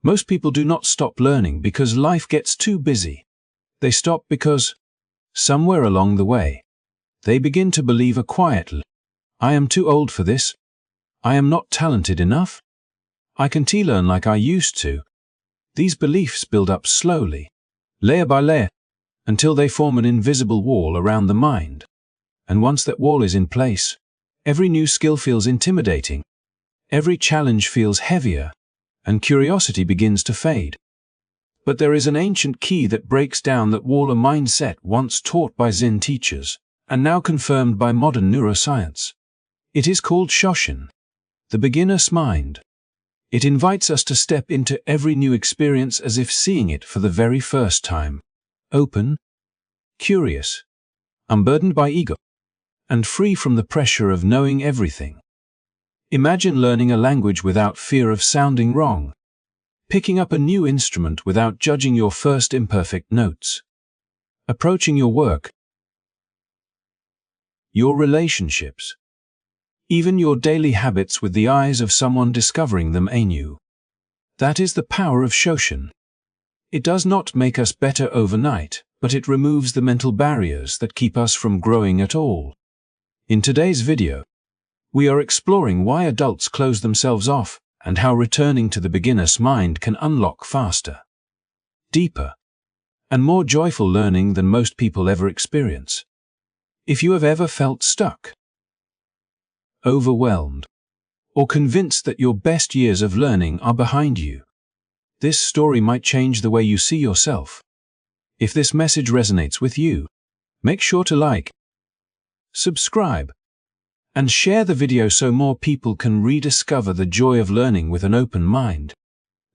Most people do not stop learning because life gets too busy. They stop because, somewhere along the way, they begin to believe a quiet "I am too old for this. I am not talented enough. I can't learn like I used to." These beliefs build up slowly, layer by layer, until they form an invisible wall around the mind. And once that wall is in place, every new skill feels intimidating, every challenge feels heavier, and curiosity begins to fade. But there is an ancient key that breaks down that wall, a mindset once taught by Zen teachers, and now confirmed by modern neuroscience. It is called Shoshin, the beginner's mind. It invites us to step into every new experience as if seeing it for the very first time, open, curious, unburdened by ego, and free from the pressure of knowing everything. Imagine learning a language without fear of sounding wrong, picking up a new instrument without judging your first imperfect notes, approaching your work, your relationships, even your daily habits with the eyes of someone discovering them anew. That is the power of Shoshin. It does not make us better overnight, but it removes the mental barriers that keep us from growing at all. In today's video, we are exploring why adults close themselves off and how returning to the beginner's mind can unlock faster, deeper, and more joyful learning than most people ever experience. If you have ever felt stuck, overwhelmed, or convinced that your best years of learning are behind you, this story might change the way you see yourself. If this message resonates with you, make sure to like, subscribe, and share the video so more people can rediscover the joy of learning with an open mind.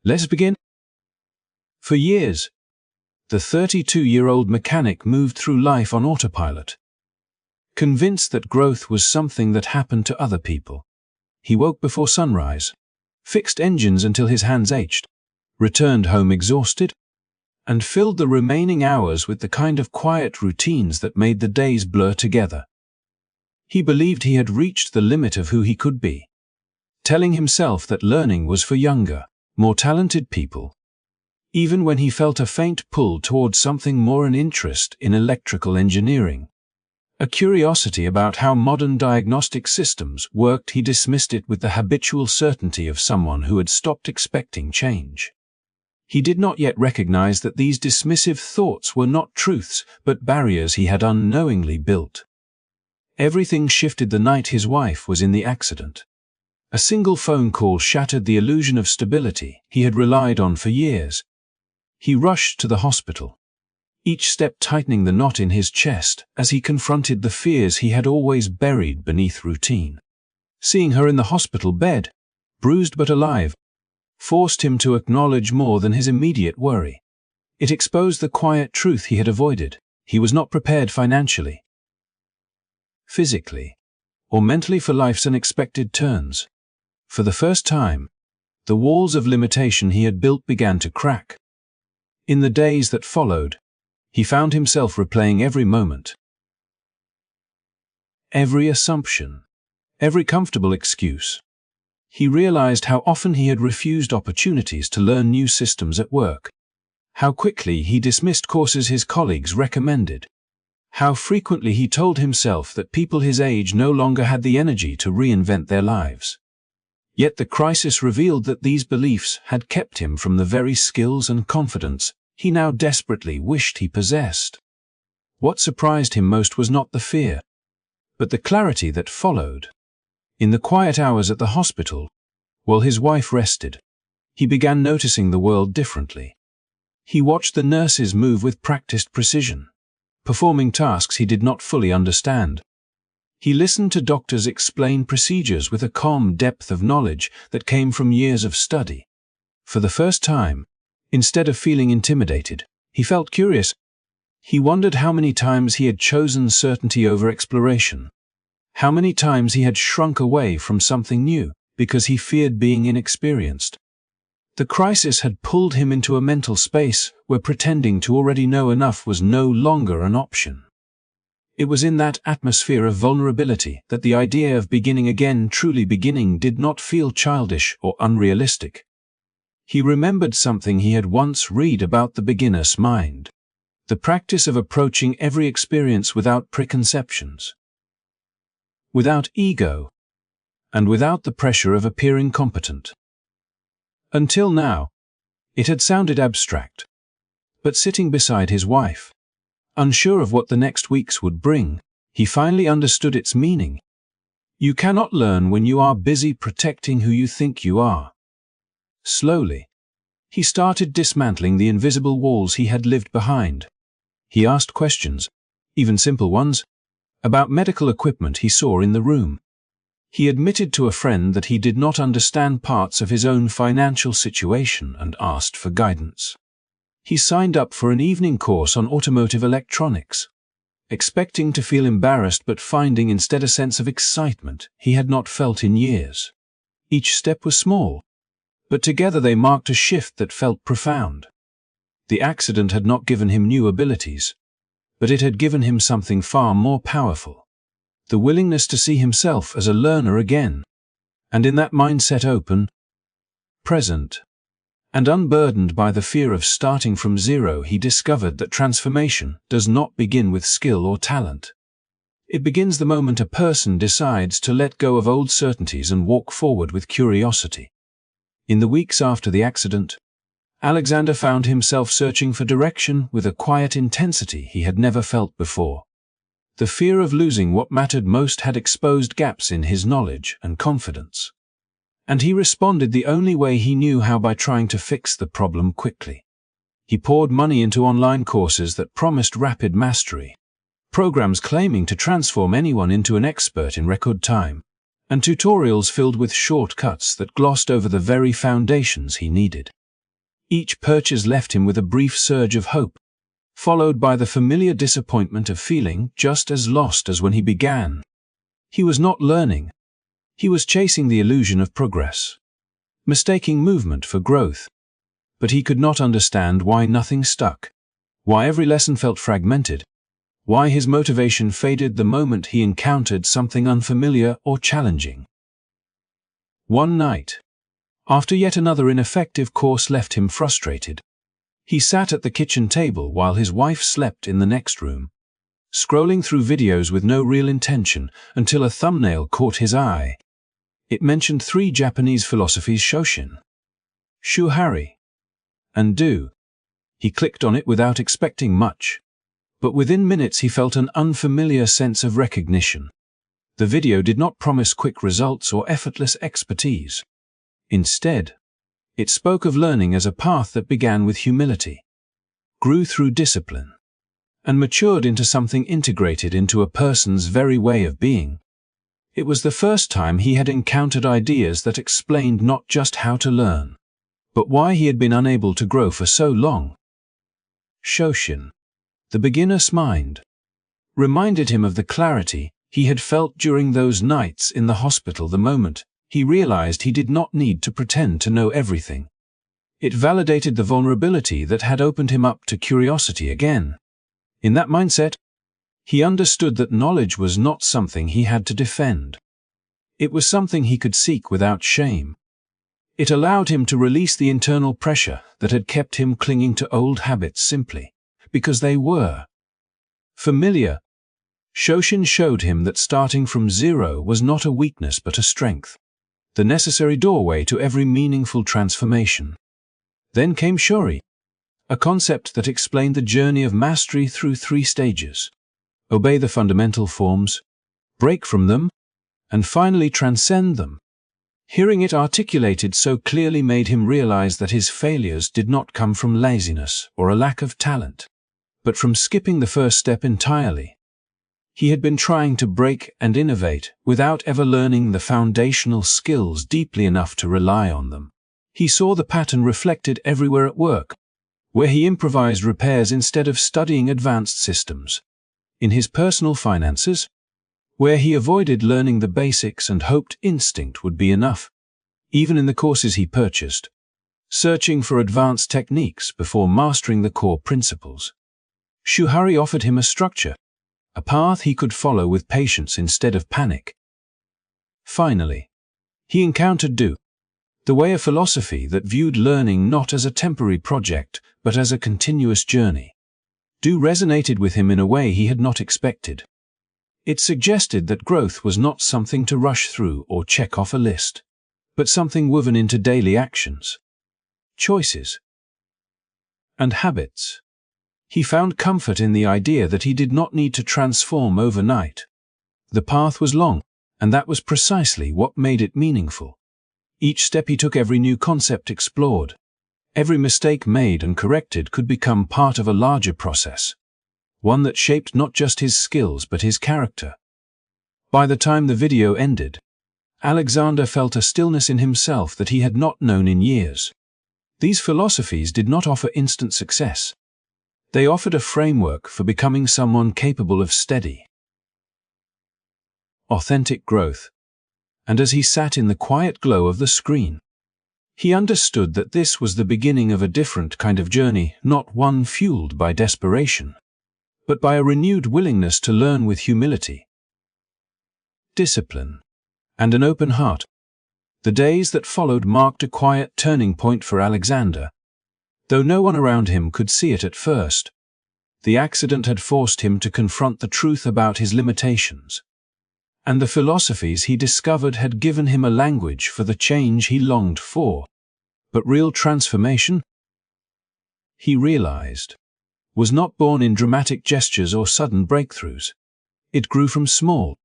Let's begin. For years, the 32-year-old mechanic moved through life on autopilot, convinced that growth was something that happened to other people. He woke before sunrise, fixed engines until his hands ached, returned home exhausted, and filled the remaining hours with the kind of quiet routines that made the days blur together. He believed he had reached the limit of who he could be, telling himself that learning was for younger, more talented people. Even when he felt a faint pull towards something more, an interest in electrical engineering, a curiosity about how modern diagnostic systems worked, he dismissed it with the habitual certainty of someone who had stopped expecting change. He did not yet recognize that these dismissive thoughts were not truths, but barriers he had unknowingly built. Everything shifted the night his wife was in the accident. A single phone call shattered the illusion of stability he had relied on for years. He rushed to the hospital, each step tightening the knot in his chest as he confronted the fears he had always buried beneath routine. Seeing her in the hospital bed, bruised but alive, forced him to acknowledge more than his immediate worry. It exposed the quiet truth he had avoided. He was not prepared financially, physically, or mentally for life's unexpected turns. For the first time, the walls of limitation he had built began to crack. In the days that followed, he found himself replaying every moment, every assumption, every comfortable excuse. He realized how often he had refused opportunities to learn new systems at work, how quickly he dismissed courses his colleagues recommended, how frequently he told himself that people his age no longer had the energy to reinvent their lives. Yet the crisis revealed that these beliefs had kept him from the very skills and confidence he now desperately wished he possessed. What surprised him most was not the fear, but the clarity that followed. In the quiet hours at the hospital, while his wife rested, he began noticing the world differently. He watched the nurses move with practiced precision, performing tasks he did not fully understand. He listened to doctors explain procedures with a calm depth of knowledge that came from years of study. For the first time, instead of feeling intimidated, he felt curious. He wondered how many times he had chosen certainty over exploration, how many times he had shrunk away from something new because he feared being inexperienced. The crisis had pulled him into a mental space where pretending to already know enough was no longer an option. It was in that atmosphere of vulnerability that the idea of beginning again, truly beginning, did not feel childish or unrealistic. He remembered something he had once read about the beginner's mind. The practice of approaching every experience without preconceptions, without ego, and without the pressure of appearing competent. Until now, it had sounded abstract. But sitting beside his wife, unsure of what the next weeks would bring, he finally understood its meaning. You cannot learn when you are busy protecting who you think you are. Slowly, he started dismantling the invisible walls he had lived behind. He asked questions, even simple ones, about medical equipment he saw in the room. He admitted to a friend that he did not understand parts of his own financial situation and asked for guidance. He signed up for an evening course on automotive electronics, expecting to feel embarrassed but finding instead a sense of excitement he had not felt in years. Each step was small, but together they marked a shift that felt profound. The accident had not given him new abilities, but it had given him something far more powerful: the willingness to see himself as a learner again. And in that mindset, open, present, and unburdened by the fear of starting from zero, he discovered that transformation does not begin with skill or talent. It begins the moment a person decides to let go of old certainties and walk forward with curiosity. In the weeks after the accident, Alexander found himself searching for direction with a quiet intensity he had never felt before. The fear of losing what mattered most had exposed gaps in his knowledge and confidence. And he responded the only way he knew how: by trying to fix the problem quickly. He poured money into online courses that promised rapid mastery, programs claiming to transform anyone into an expert in record time, and tutorials filled with shortcuts that glossed over the very foundations he needed. Each purchase left him with a brief surge of hope, followed by the familiar disappointment of feeling just as lost as when he began. He was not learning. He was chasing the illusion of progress, mistaking movement for growth. But he could not understand why nothing stuck, why every lesson felt fragmented, why his motivation faded the moment he encountered something unfamiliar or challenging. One night, after yet another ineffective course left him frustrated, he sat at the kitchen table while his wife slept in the next room, scrolling through videos with no real intention until a thumbnail caught his eye. It mentioned 3 Japanese philosophies: Shoshin, Shuhari, and Do. He clicked on it without expecting much, but within minutes he felt an unfamiliar sense of recognition. The video did not promise quick results or effortless expertise. Instead, it spoke of learning as a path that began with humility, grew through discipline, and matured into something integrated into a person's very way of being. It was the first time he had encountered ideas that explained not just how to learn, but why he had been unable to grow for so long. Shoshin, the beginner's mind, reminded him of the clarity he had felt during those nights in the hospital the moment he realized he did not need to pretend to know everything. It validated the vulnerability that had opened him up to curiosity again. In that mindset, he understood that knowledge was not something he had to defend. It was something he could seek without shame. It allowed him to release the internal pressure that had kept him clinging to old habits simply because they were familiar. Shoshin showed him that starting from zero was not a weakness but a strength, the necessary doorway to every meaningful transformation. Then came Shuhari, a concept that explained the journey of mastery through 3 stages: obey the fundamental forms, break from them, and finally transcend them. Hearing it articulated so clearly made him realize that his failures did not come from laziness or a lack of talent, but from skipping the first step entirely. He had been trying to break and innovate without ever learning the foundational skills deeply enough to rely on them. He saw the pattern reflected everywhere at work, where he improvised repairs instead of studying advanced systems; in his personal finances, where he avoided learning the basics and hoped instinct would be enough; even in the courses he purchased, searching for advanced techniques before mastering the core principles. Shuhari offered him a structure, a path he could follow with patience instead of panic. Finally, he encountered Do, the way of philosophy that viewed learning not as a temporary project, but as a continuous journey, resonated with him in a way he had not expected. It suggested that growth was not something to rush through or check off a list, but something woven into daily actions, choices, and habits. He found comfort in the idea that he did not need to transform overnight. The path was long, and that was precisely what made it meaningful. Each step he took, every new concept explored, every mistake made and corrected could become part of a larger process, one that shaped not just his skills but his character. By the time the video ended, Alexander felt a stillness in himself that he had not known in years. These philosophies did not offer instant success. They offered a framework for becoming someone capable of steady, authentic growth. And as he sat in the quiet glow of the screen, he understood that this was the beginning of a different kind of journey, not one fueled by desperation, but by a renewed willingness to learn with humility, discipline, and an open heart. The days that followed marked a quiet turning point for Alexander. Though no one around him could see it at first, the accident had forced him to confront the truth about his limitations, and the philosophies he discovered had given him a language for the change he longed for. But real transformation, he realized, was not born in dramatic gestures or sudden breakthroughs. It grew from small,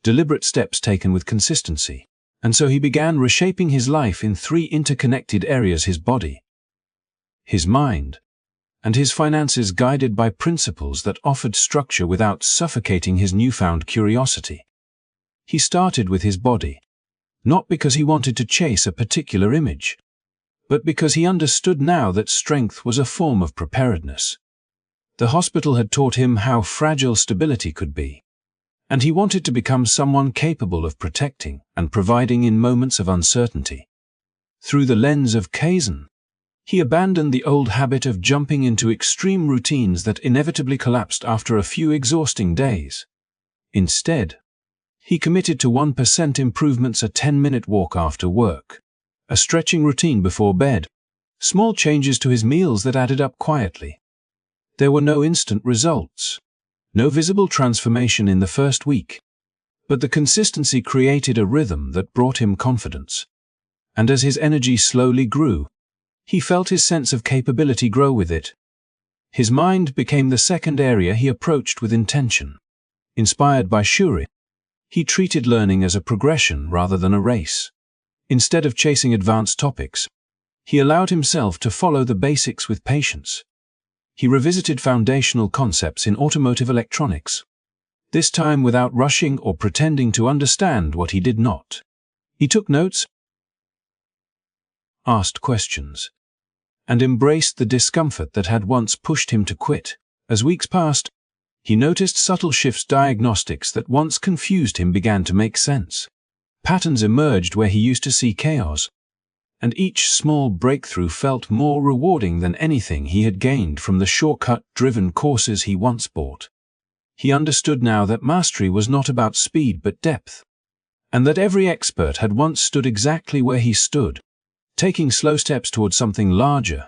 deliberate steps taken with consistency, and so he began reshaping his life in three interconnected areas: his body, his mind, and his finances, guided by principles that offered structure without suffocating his newfound curiosity. He started with his body, not because he wanted to chase a particular image, but because he understood now that strength was a form of preparedness. The hospital had taught him how fragile stability could be, and he wanted to become someone capable of protecting and providing in moments of uncertainty. Through the lens of Kaizen, he abandoned the old habit of jumping into extreme routines that inevitably collapsed after a few exhausting days. Instead, he committed to 1% improvements: a 10-minute walk after work, a stretching routine before bed, small changes to his meals that added up quietly. There were no instant results, no visible transformation in the first week, but the consistency created a rhythm that brought him confidence. And as his energy slowly grew, he felt his sense of capability grow with it. His mind became the second area he approached with intention. Inspired by Shuhari, he treated learning as a progression rather than a race. Instead of chasing advanced topics, he allowed himself to follow the basics with patience. He revisited foundational concepts in automotive electronics, this time without rushing or pretending to understand what he did not. He took notes, asked questions, and embraced the discomfort that had once pushed him to quit. As weeks passed, he noticed subtle shifts: diagnostics that once confused him began to make sense. Patterns emerged where he used to see chaos, and each small breakthrough felt more rewarding than anything he had gained from the shortcut-driven courses he once bought. He understood now that mastery was not about speed but depth, and that every expert had once stood exactly where he stood, taking slow steps towards something larger.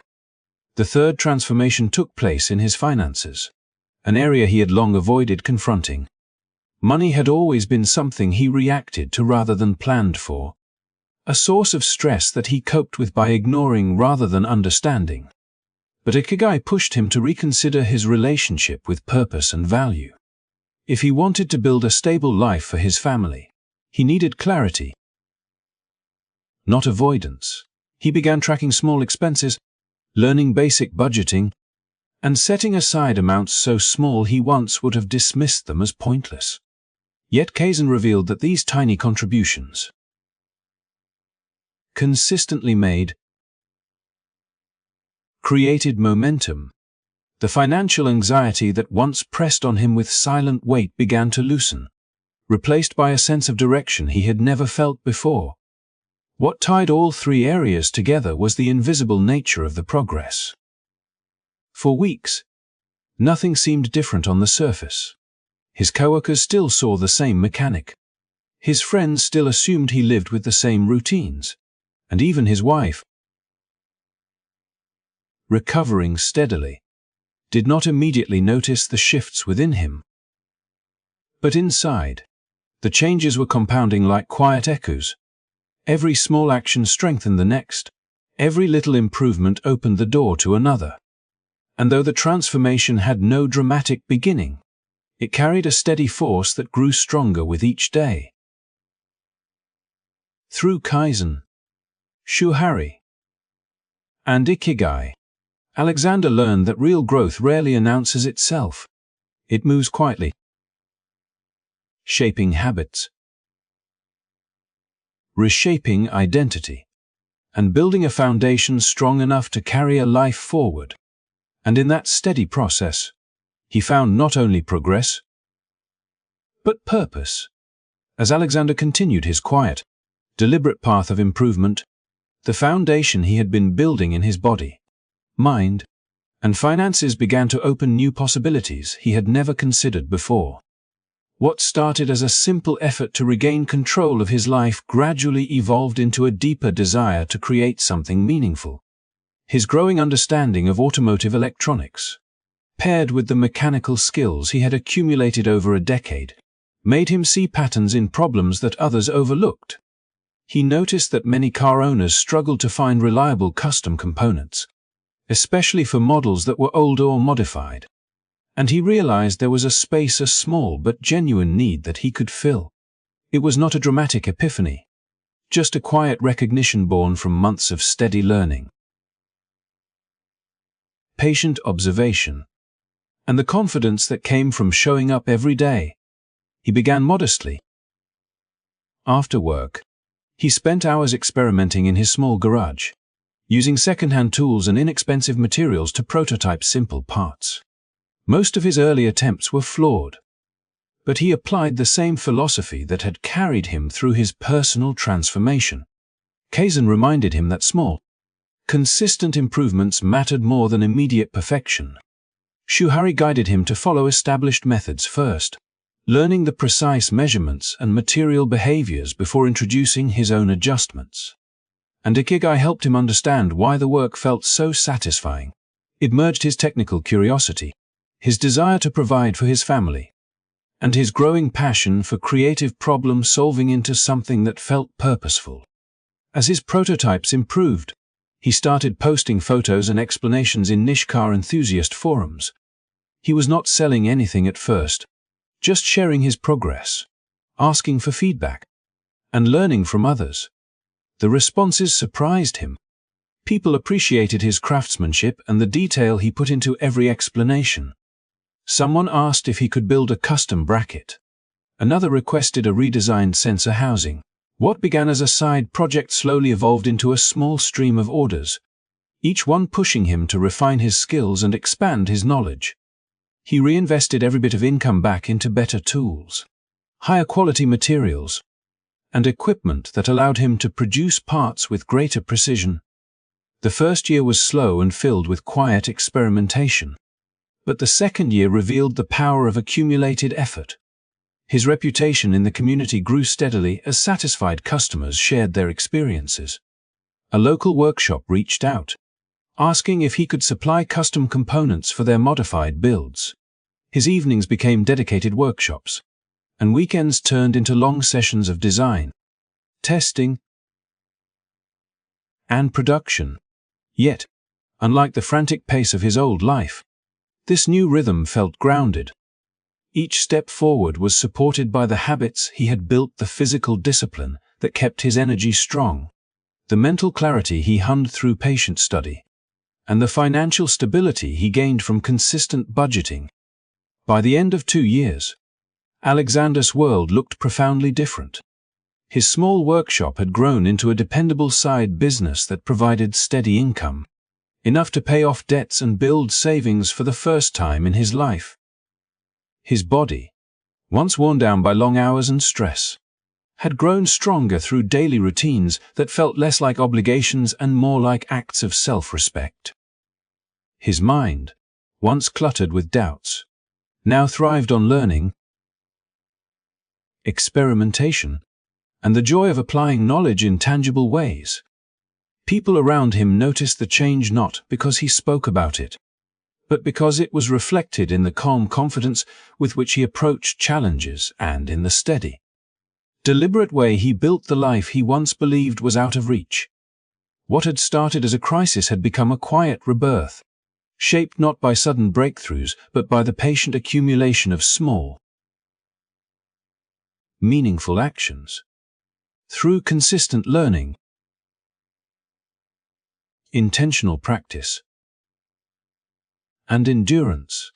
The third transformation took place in his finances, an area he had long avoided confronting. Money had always been something he reacted to rather than planned for, a source of stress that he coped with by ignoring rather than understanding. But ikigai pushed him to reconsider his relationship with purpose and value. If he wanted to build a stable life for his family, he needed clarity, not avoidance. He began tracking small expenses, learning basic budgeting, and setting aside amounts so small he once would have dismissed them as pointless. Yet Kaizen revealed that these tiny contributions, consistently made, created momentum. The financial anxiety that once pressed on him with silent weight began to loosen, replaced by a sense of direction he had never felt before. What tied all three areas together was the invisible nature of the progress. For weeks, nothing seemed different on the surface. His coworkers still saw the same mechanic. His friends still assumed he lived with the same routines. and even his wife, recovering steadily, did not immediately notice the shifts within him. But inside, the changes were compounding like quiet echoes. Every small action strengthened the next. Every little improvement opened the door to another. And though the transformation had no dramatic beginning, it carried a steady force that grew stronger with each day. Through Kaizen, Shuhari, and ikigai, Alexander learned that real growth rarely announces itself. It moves quietly, shaping habits, reshaping identity, and building a foundation strong enough to carry a life forward. And in that steady process, he found not only progress, but purpose. As Alexander continued his quiet, deliberate path of improvement, the foundation he had been building in his body, mind, and finances began to open new possibilities he had never considered before. What started as a simple effort to regain control of his life gradually evolved into a deeper desire to create something meaningful. His growing understanding of automotive electronics, paired with the mechanical skills he had accumulated over a decade, made him see patterns in problems that others overlooked. He noticed that many car owners struggled to find reliable custom components, especially for models that were older or modified. And he realized there was a space, a small but genuine need that he could fill. It was not a dramatic epiphany, just a quiet recognition born from months of steady learning, patient observation, and the confidence that came from showing up every day. He began modestly. After work, he spent hours experimenting in his small garage, using second-hand tools and inexpensive materials to prototype simple parts. Most of his early attempts were flawed, but he applied the same philosophy that had carried him through his personal transformation. Kaizen reminded him that small, consistent improvements mattered more than immediate perfection. Shuhari guided him to follow established methods first, learning the precise measurements and material behaviors before introducing his own adjustments. And ikigai helped him understand why the work felt so satisfying. It merged his technical curiosity, his desire to provide for his family, and his growing passion for creative problem-solving into something that felt purposeful. As his prototypes improved, he started posting photos and explanations in niche car enthusiast forums. He was not selling anything at first, just sharing his progress, asking for feedback, and learning from others. The responses surprised him. People appreciated his craftsmanship and the detail he put into every explanation. Someone asked if he could build a custom bracket. Another requested a redesigned sensor housing. What began as a side project slowly evolved into a small stream of orders, each one pushing him to refine his skills and expand his knowledge. He reinvested every bit of income back into better tools, higher quality materials, and equipment that allowed him to produce parts with greater precision. The first year was slow and filled with quiet experimentation. But the second year revealed the power of accumulated effort. His reputation in the community grew steadily as satisfied customers shared their experiences. A local workshop reached out, asking if he could supply custom components for their modified builds. His evenings became dedicated workshops, and weekends turned into long sessions of design, testing, and production. Yet, unlike the frantic pace of his old life, this new rhythm felt grounded. Each step forward was supported by the habits he had built, the physical discipline that kept his energy strong, the mental clarity he honed through patient study, and the financial stability he gained from consistent budgeting. By the end of 2 years, Alexander's world looked profoundly different. His small workshop had grown into a dependable side business that provided steady income, enough to pay off debts and build savings for the first time in his life. His body, once worn down by long hours and stress, had grown stronger through daily routines that felt less like obligations and more like acts of self-respect. His mind, once cluttered with doubts, now thrived on learning, experimentation, and the joy of applying knowledge in tangible ways. People around him noticed the change not because he spoke about it, but because it was reflected in the calm confidence with which he approached challenges and in the steady, deliberate way he built the life he once believed was out of reach. What had started as a crisis had become a quiet rebirth, shaped not by sudden breakthroughs but by the patient accumulation of small, meaningful actions. Through consistent learning, intentional practice, and endurance,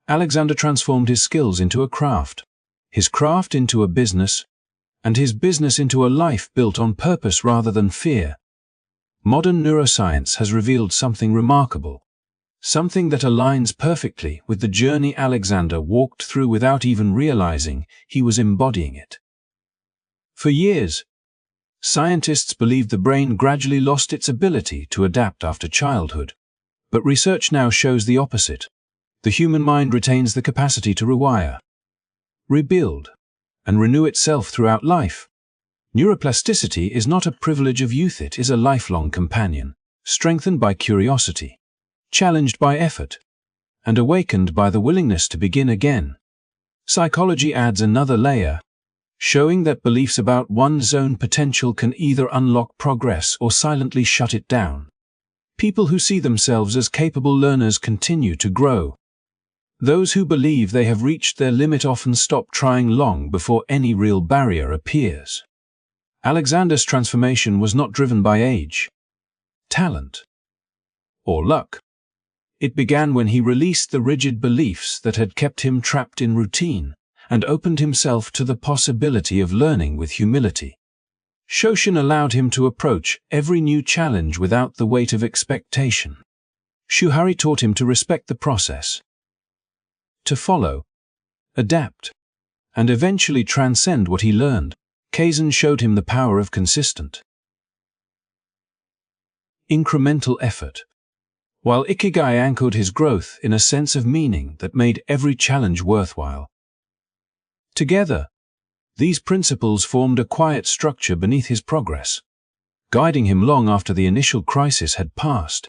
Alexander transformed his skills into a craft, his craft into a business, and his business into a life built on purpose rather than fear. Modern neuroscience has revealed something remarkable, something that aligns perfectly with the journey Alexander walked through without even realizing he was embodying it. For years, scientists believed the brain gradually lost its ability to adapt after childhood, but research now shows the opposite. The human mind retains the capacity to rewire, rebuild, and renew itself throughout life. Neuroplasticity is not a privilege of youth, it is a lifelong companion, strengthened by curiosity, challenged by effort, and awakened by the willingness to begin again. Psychology adds another layer, showing that beliefs about one's own potential can either unlock progress or silently shut it down. People who see themselves as capable learners continue to grow. Those who believe they have reached their limit often stop trying long before any real barrier appears. Alexander's transformation was not driven by age, talent, or luck. It began when he released the rigid beliefs that had kept him trapped in routine and opened himself to the possibility of learning with humility. Shoshin allowed him to approach every new challenge without the weight of expectation. Shuhari taught him to respect the process, to follow, adapt, and eventually transcend what he learned. Kaizen showed him the power of consistent, incremental effort, while ikigai anchored his growth in a sense of meaning that made every challenge worthwhile. Together, these principles formed a quiet structure beneath his progress, guiding him long after the initial crisis had passed.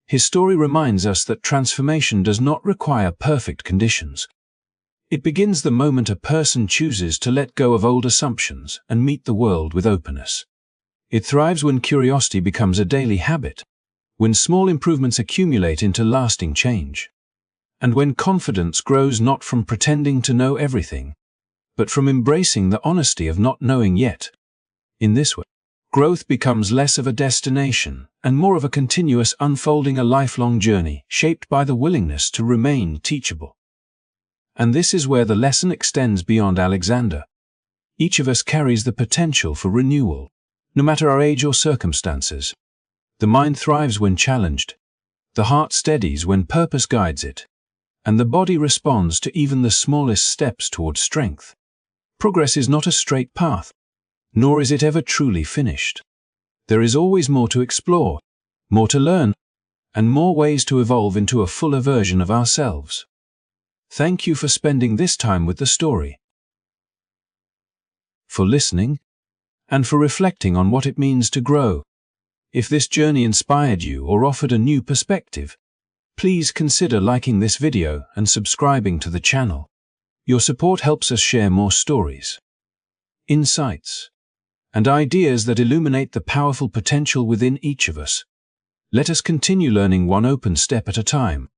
His story reminds us that transformation does not require perfect conditions. It begins the moment a person chooses to let go of old assumptions and meet the world with openness. It thrives when curiosity becomes a daily habit, when small improvements accumulate into lasting change, and when confidence grows not from pretending to know everything, but from embracing the honesty of not knowing yet. In this way, growth becomes less of a destination and more of a continuous unfolding, a lifelong journey shaped by the willingness to remain teachable. And this is where the lesson extends beyond Alexander. Each of us carries the potential for renewal, no matter our age or circumstances. The mind thrives when challenged, the heart steadies when purpose guides it, and the body responds to even the smallest steps toward strength. Progress is not a straight path, nor is it ever truly finished. There is always more to explore, more to learn, and more ways to evolve into a fuller version of ourselves. Thank you for spending this time with the story, for listening, and for reflecting on what it means to grow. If this journey inspired you or offered a new perspective, please consider liking this video and subscribing to the channel. Your support helps us share more stories, insights, and ideas that illuminate the powerful potential within each of us. Let us continue learning one open step at a time.